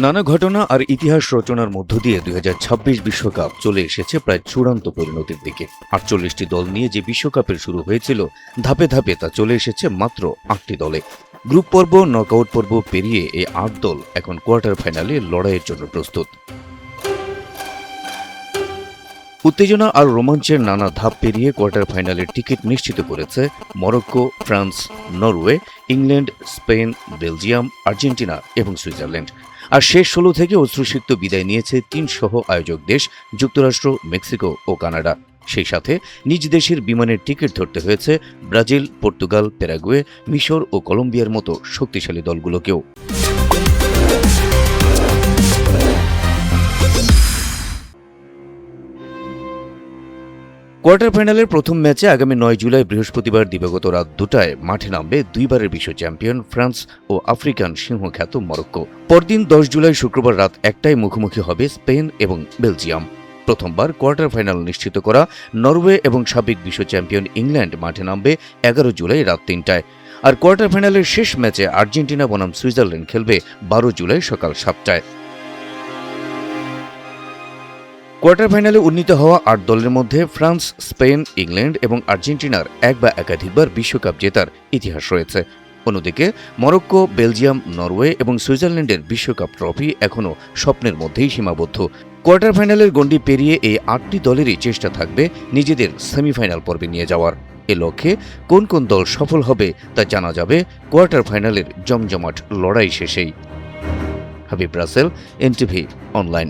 নানা ঘটনা আর ইতিহাস রচনার মধ্য দিয়ে 2026 বিশ্বকাপ চলে এসেছে প্রায় চূড়ান্ত পরিণতির দিকে। 48টি দল নিয়ে যে বিশ্বকাপের শুরু হয়েছিল, ধাপে ধাপে তা চলে এসেছে মাত্র 8টি দলে। গ্রুপ পর্ব, নকআউট পর্ব পেরিয়ে এই 8 দল এখন কোয়ার্টার ফাইনালে লড়াইয়ের জন্য প্রস্তুত। উত্তেজনা আর রোমাঞ্চের নানা ধাপ পেরিয়ে কোয়ার্টার ফাইনালের টিকিট নিশ্চিত করেছে Morocco, France, Norway, England, Spain, Belgium, Argentina এবং সুইজারল্যান্ড। আর শেষ 16 থেকে অশ্রুসিক্ত বিদায় নিয়েছে 3 সহ আয়োজক দেশ যুক্তরাষ্ট্র, মেক্সিকো ও কানাডা। সেই সাথে নিজ দেশের বিমানের টিকিট ধরতে হয়েছে ব্রাজিল, পর্তুগাল, প্যারাগুয়ে, মিশর ও কলম্বিয়ার মতো শক্তিশালী দলগুলোকেও। কোয়ার্টার ফাইনালের প্রথম ম্যাচে আগামী 9 জুলাই বৃহস্পতিবার দিবাগত রাত 2টায় মাঠে নামবে দুইবারের বিশ্ব চ্যাম্পিয়ন ফ্রান্স ও আফ্রিকান সিংহখ্যাত মরক্কো। পরদিন 10 জুলাই শুক্রবার রাত 1টায় মুখোমুখি হবে স্পেন এবং বেলজিয়াম। প্রথমবার কোয়ার্টার ফাইনাল নিশ্চিত করা নরওয়ে এবং সাবেক বিশ্ব চ্যাম্পিয়ন ইংল্যান্ড মাঠে নামবে 11 জুলাই রাত 3টায়। আর কোয়ার্টার ফাইনালের শেষ ম্যাচে আর্জেন্টিনা বনাম সুইজারল্যান্ড খেলবে 12 জুলাই সকাল 7টায়। কোয়ার্টার ফাইনালে উন্নীত হওয়া 8 দলের মধ্যে ফ্রান্স, স্পেন, ইংল্যান্ড এবং আর্জেন্টিনার এক বা একাধিকবার বিশ্বকাপ জেতার ইতিহাস রয়েছে। অন্যদিকে মরক্কো, বেলজিয়াম, নরওয়ে এবং সুইজারল্যান্ডের বিশ্বকাপ ট্রফি এখনও স্বপ্নের মধ্যেই সীমাবদ্ধ। কোয়ার্টার ফাইনালের গণ্ডি পেরিয়ে এই 8টি দলেরই চেষ্টা থাকবে নিজেদের সেমিফাইনাল পর্বে নিয়ে যাওয়ার। এ লক্ষ্যে কোন কোন দল সফল হবে তা জানা যাবে কোয়ার্টার ফাইনালের জমজমাট লড়াই শেষেই। হাবিব রাসেল, এনটিভি অনলাইন।